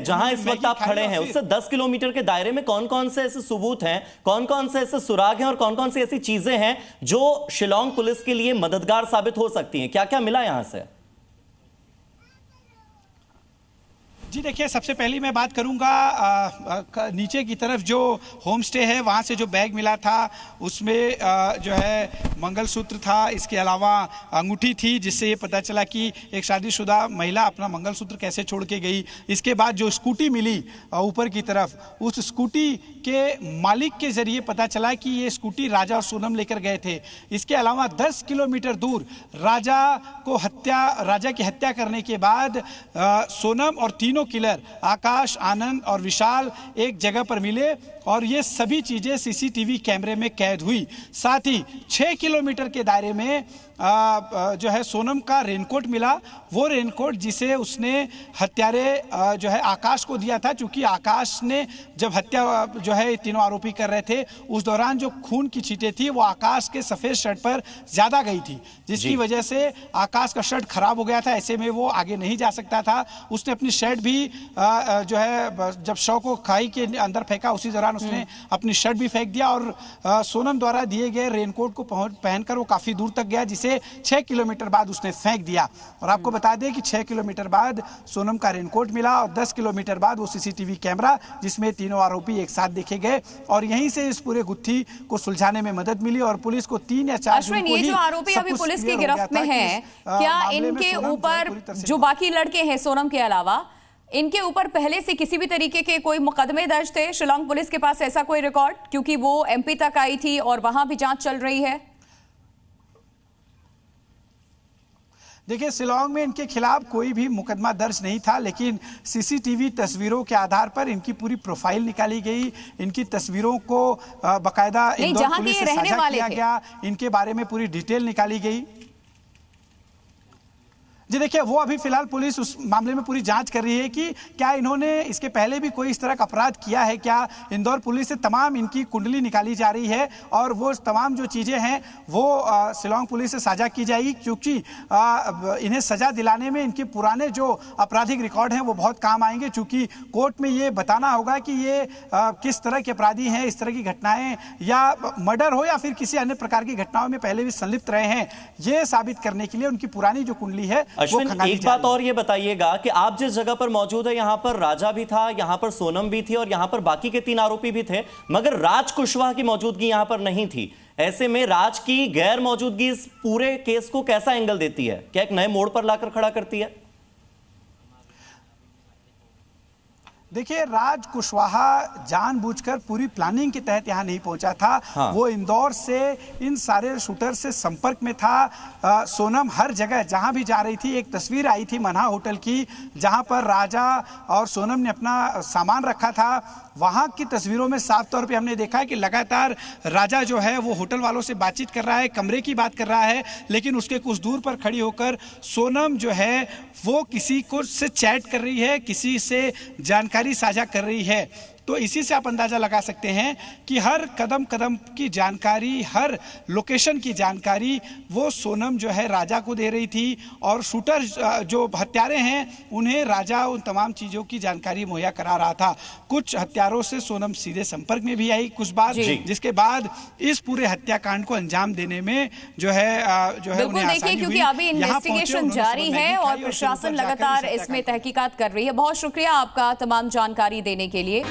जहां इस वक्त आप खड़े हैं उससे 10 किलोमीटर के दायरे में कौन कौन से ऐसे सबूत हैं, कौन कौन से ऐसे सुराग हैं और कौन कौन सी ऐसी चीजें हैं जो शिलांग पुलिस के लिए मददगार साबित हो सकती हैं? क्या क्या मिला यहां से? जी देखिए, सबसे पहली मैं बात करूंगा नीचे की तरफ जो होम स्टे है वहाँ से जो बैग मिला था उसमें जो है मंगलसूत्र था, इसके अलावा अंगूठी थी, जिससे ये पता चला कि एक शादीशुदा महिला अपना मंगलसूत्र कैसे छोड़ के गई। इसके बाद जो स्कूटी मिली ऊपर की तरफ, उस स्कूटी के मालिक के जरिए पता चला कि ये स्कूटी राजा और सोनम लेकर गए थे। इसके अलावा 10 किलोमीटर दूर राजा की हत्या करने के बाद सोनम और तीनों किलर आकाश, आनंद और विशाल एक जगह पर मिले और ये सभी चीजें सीसीटीवी कैमरे में कैद हुई। साथ ही 6 किलोमीटर के दायरे में जो है सोनम का रेनकोट मिला, वो रेनकोट जिसे उसने हत्यारे जो है आकाश को दिया था, क्योंकि आकाश ने जब हत्या जो है तीनों आरोपी कर रहे थे उस दौरान जो खून की छींटें थी वो आकाश के सफेद शर्ट पर ज्यादा गई थी, जिसकी वजह से आकाश का शर्ट खराब हो गया था। ऐसे में वो आगे नहीं जा सकता था। उसने अपनी शर्ट भी जो है जब शव को खाई के अंदर फेंका उसी दौरान उसने अपनी शर्ट भी फेंक दिया और सोनम द्वारा दिए गए रेनकोट को पहनकर वो काफी दूर तक गया, जिसे 6 किलोमीटर बाद उसने फेंक दिया। और आपको बता दें कि 6 किलोमीटर बाद सोनम का रेनकोट मिला और 10 किलोमीटर बाद वो सीसीटीवी कैमरा जिसमें तीनों आरोपी एक साथ देखे गए और यहीं से इस पूरे गुत्थी को सुलझाने में मदद मिली और पुलिस को 3 या 4 अश्विन, ये जो आरोपी अभी पुलिस की गिरफ्त में हैं, क्या इनके ऊपर जो बाकी लड़के हैं सोनम के अलावा, इनके ऊपर पहले से किसी भी तरीके के कोई मुकदमे दर्ज थे? शिलांग पुलिस के पास ऐसा कोई रिकॉर्ड, क्योंकि वो एमपी तक आई थी और वहां भी जांच चल रही है? देखिए, शिलांग में इनके खिलाफ कोई भी मुकदमा दर्ज नहीं था, लेकिन सीसीटीवी तस्वीरों के आधार पर इनकी पूरी प्रोफाइल निकाली गई, इनकी तस्वीरों को बाकायदा इंदौर पुलिस से साझा किया गया, इनके बारे में पूरी डिटेल निकाली गई। जी देखिए, वो अभी फिलहाल पुलिस उस मामले में पूरी जांच कर रही है कि क्या इन्होंने इसके पहले भी कोई इस तरह का अपराध किया है क्या। इंदौर पुलिस से तमाम इनकी कुंडली निकाली जा रही है और वो तमाम जो चीज़ें हैं वो शिलांग पुलिस से साझा की जाएगी, क्योंकि इन्हें सजा दिलाने में इनके पुराने जो आपराधिक रिकॉर्ड हैं वो बहुत काम आएंगे, क्योंकि कोर्ट में ये बताना होगा कि ये किस तरह के अपराधी हैं, इस तरह की घटनाएं या मर्डर हो या फिर किसी अन्य प्रकार की घटनाओं में पहले भी संलिप्त रहे हैं, ये साबित करने के लिए उनकी पुरानी जो कुंडली है। अश्विन, एक बात और ये बताइएगा कि आप जिस जगह पर मौजूद है यहाँ पर राजा भी था, यहाँ पर सोनम भी थी और यहाँ पर बाकी के 3 आरोपी भी थे, मगर राज कुशवाहा की मौजूदगी यहाँ पर नहीं थी। ऐसे में राज की गैर मौजूदगी इस पूरे केस को कैसा एंगल देती है? क्या एक नए मोड़ पर लाकर खड़ा करती है? देखिए, राज कुशवाहा जानबूझकर पूरी प्लानिंग के तहत यहाँ नहीं पहुंचा था। हाँ। वो इंदौर से इन सारे शूटर से संपर्क में था। सोनम हर जगह जहाँ भी जा रही थी, एक तस्वीर आई थी मन्हा होटल की जहाँ पर राजा और सोनम ने अपना सामान रखा था। वहाँ की तस्वीरों में साफ तौर पे हमने देखा है कि लगातार राजा जो है वो होटल वालों से बातचीत कर रहा है, कमरे की बात कर रहा है, लेकिन उसके कुछ दूर पर खड़ी होकर सोनम जो है वो किसी को से चैट कर रही है, किसी से जानकारी साझा कर रही है। तो इसी से आप अंदाजा लगा सकते हैं कि हर कदम कदम की जानकारी, हर लोकेशन की जानकारी वो सोनम जो है राजा को दे रही थी और शूटर जो हत्यारे हैं उन्हें राजा उन तमाम चीज़ों की जानकारी मुहैया करा रहा था। कुछ हत्यारों से सोनम सीधे संपर्क में भी आई कुछ बार, जिसके बाद इस पूरे हत्याकांड को अंजाम देने में जो है बिल्कुल देखिए, क्योंकि अभी इन्वेस्टिगेशन जारी है और प्रशासन लगातार इसमें तहकीकात कर रही है। बहुत शुक्रिया आपका तमाम जानकारी देने के लिए।